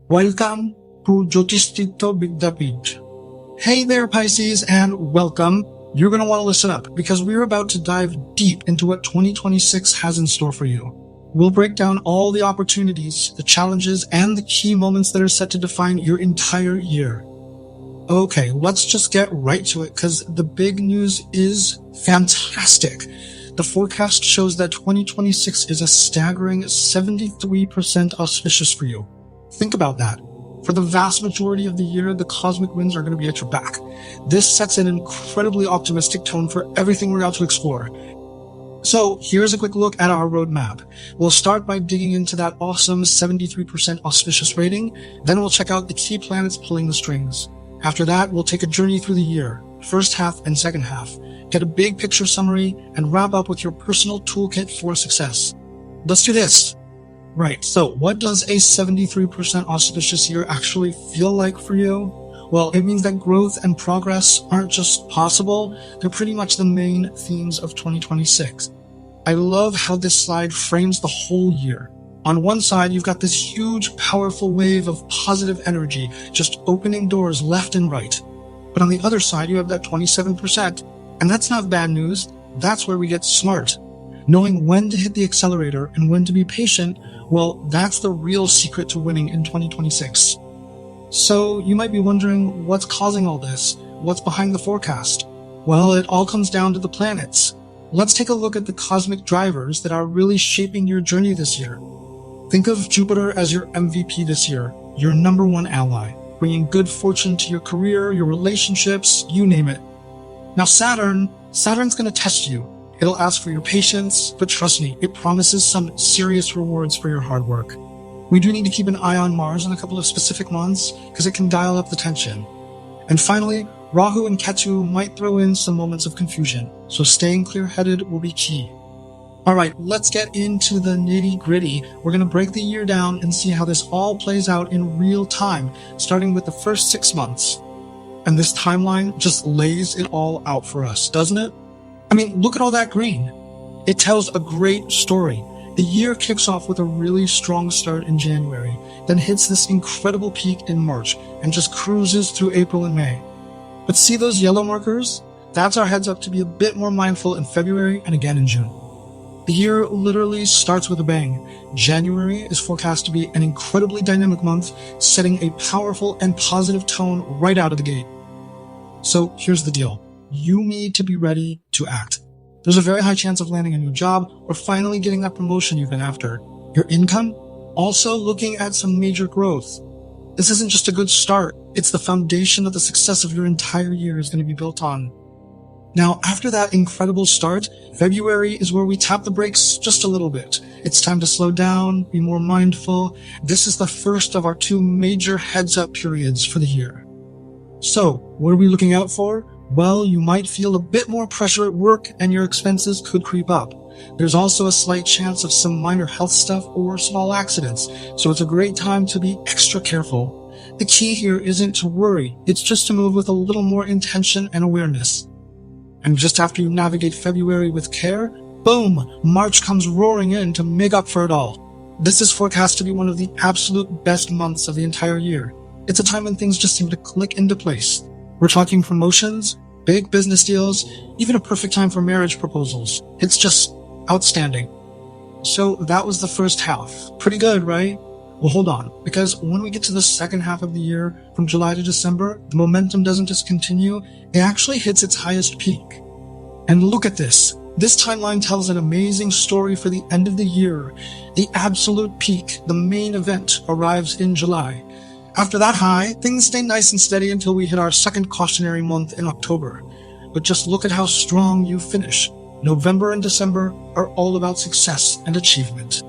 Welcome to Jyotish Tirtha Vyadeeth. Hey there, Pisces, and welcome. You're going to want to listen up because we're about to dive deep into what 2026 has in store for you. We'll break down all the opportunities, the challenges, and the key moments that are set to define your entire year. Okay, let's just get right to it because the big news is fantastic. The forecast shows that 2026 is a staggering 73% auspicious for you. Think about that. For the vast majority of the year, the cosmic winds are going to be at your back. This sets an incredibly optimistic tone for everything we're out to explore. So here's a quick look at our roadmap. We'll start by digging into that awesome 73% auspicious rating. Then we'll check out the key planets pulling the strings. After that, we'll take a journey through the year, first half and second half, get a big picture summary, and wrap up with your personal toolkit for success. Let's do this. Right, so what does a 73% auspicious year actually feel like for you? Well, it means that growth and progress aren't just possible, they're pretty much the main themes of 2026. I love how this slide frames the whole year. On one side, you've got this huge, powerful wave of positive energy, just opening doors left and right. But on the other side, you have that 27%. And that's not bad news. That's where we get smart. Knowing when to hit the accelerator and when to be patient, well, that's the real secret to winning in 2026. So you might be wondering what's causing all this? What's behind the forecast? Well, it all comes down to the planets. Let's take a look at the cosmic drivers that are really shaping your journey this year. Think of Jupiter as your MVP this year, your number one ally, bringing good fortune to your career, your relationships, you name it. Now Saturn's going to test you. It'll ask for your patience, but trust me, it promises some serious rewards for your hard work. We do need to keep an eye on Mars in a couple of specific months because it can dial up the tension. And finally, Rahu and Ketu might throw in some moments of confusion, so staying clear-headed will be key. Alright, let's get into the nitty-gritty. We're going to break the year down and see how this all plays out in real time, starting with the first 6 months. And this timeline just lays it all out for us, doesn't it? I mean, look at all that green. It tells a great story. The year kicks off with a really strong start in January, then hits this incredible peak in March, and just cruises through April and May. But see those yellow markers? That's our heads up to be a bit more mindful in February and again in June. The year literally starts with a bang. January is forecast to be an incredibly dynamic month, setting a powerful and positive tone right out of the gate. So here's the deal. You need to be ready to act. There's a very high chance of landing a new job or finally getting that promotion you've been after. Your income? Also looking at some major growth. This isn't just a good start. It's the foundation of the success of your entire year is going to be built on. Now, after that incredible start, February is where we tap the brakes just a little bit. It's time to slow down, be more mindful. This is the first of our 2 major heads-up periods for the year. So, what are we looking out for? Well, you might feel a bit more pressure at work and your expenses could creep up. There's also a slight chance of some minor health stuff or small accidents, so it's a great time to be extra careful. The key here isn't to worry, it's just to move with a little more intention and awareness. And just after you navigate February with care, boom, March comes roaring in to make up for it all. This is forecast to be one of the absolute best months of the entire year. It's a time when things just seem to click into place. We're talking promotions, big business deals, even a perfect time for marriage proposals. It's just outstanding. So that was the first half. Pretty good, right? Well, hold on, because when we get to the second half of the year, from July to December, the momentum doesn't just continue, it actually hits its highest peak. And look at this. This timeline tells an amazing story for the end of the year. The absolute peak, the main event, arrives in July. After that high, things stay nice and steady until we hit our second cautionary month in October. But just look at how strong you finish. November and December are all about success and achievement.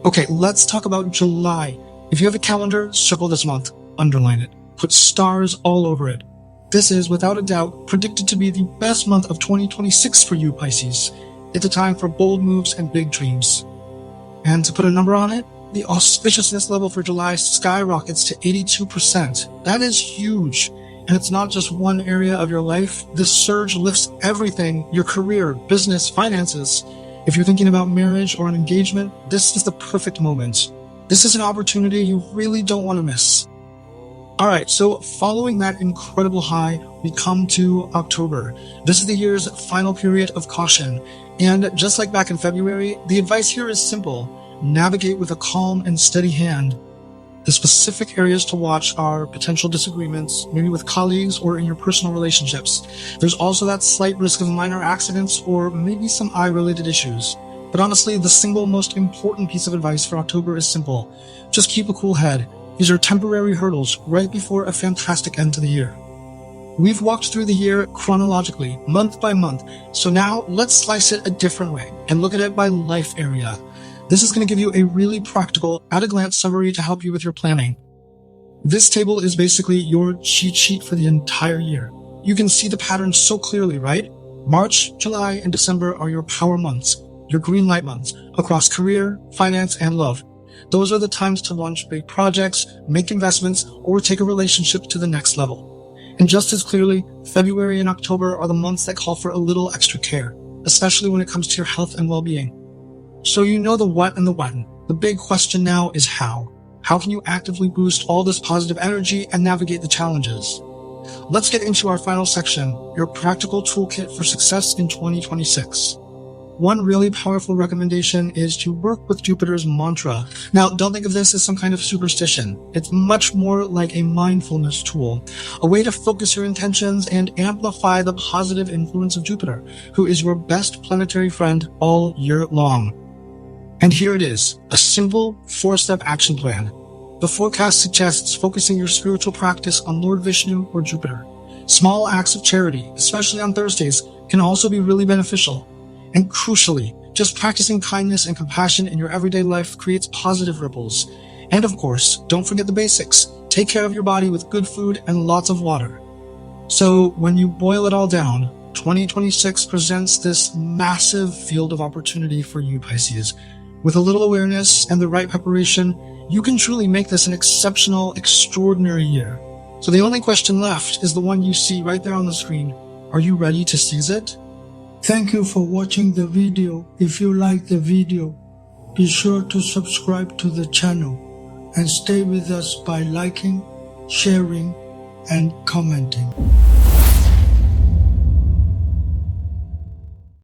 Okay, let's talk about July. If you have a calendar, circle this month, underline it, put stars all over it. This is, without a doubt, predicted to be the best month of 2026 for you, Pisces. It's a time for bold moves and big dreams. And to put a number on it, the auspiciousness level for July skyrockets to 82%. That is huge. And it's not just one area of your life. This surge lifts everything, your career, business, finances. If you're thinking about marriage or an engagement, this is the perfect moment. This is an opportunity you really don't want to miss. Alright, so following that incredible high, we come to October. This is the year's final period of caution. And just like back in February, the advice here is simple. Navigate with a calm and steady hand. The specific areas to watch are potential disagreements, maybe with colleagues or in your personal relationships. There's also that slight risk of minor accidents or maybe some eye-related issues. But honestly, the single most important piece of advice for October is simple. Just keep a cool head. These are temporary hurdles right before a fantastic end to the year. We've walked through the year chronologically, month by month, so now let's slice it a different way and look at it by life area. This is going to give you a really practical, at-a-glance summary to help you with your planning. This table is basically your cheat sheet for the entire year. You can see the pattern so clearly, right? March, July, and December are your power months, your green light months, across career, finance, and love. Those are the times to launch big projects, make investments, or take a relationship to the next level. And just as clearly, February and October are the months that call for a little extra care, especially when it comes to your health and well-being. So you know the what and the when. The big question now is how. How can you actively boost all this positive energy and navigate the challenges? Let's get into our final section, your practical toolkit for success in 2026. One really powerful recommendation is to work with Jupiter's mantra. Now, don't think of this as some kind of superstition. It's much more like a mindfulness tool, a way to focus your intentions and amplify the positive influence of Jupiter, who is your best planetary friend all year long. And here it is, a simple 4-step action plan. The forecast suggests focusing your spiritual practice on Lord Vishnu or Jupiter. Small acts of charity, especially on Thursdays, can also be really beneficial. And crucially, just practicing kindness and compassion in your everyday life creates positive ripples. And of course, don't forget the basics. Take care of your body with good food and lots of water. So when you boil it all down, 2026 presents this massive field of opportunity for you, Pisces. With a little awareness and the right preparation, you can truly make this an exceptional, extraordinary year. So the only question left is the one you see right there on the screen. Are you ready to seize it? Thank you for watching the video. If you like the video, be sure to subscribe to the channel and stay with us by liking, sharing, and commenting.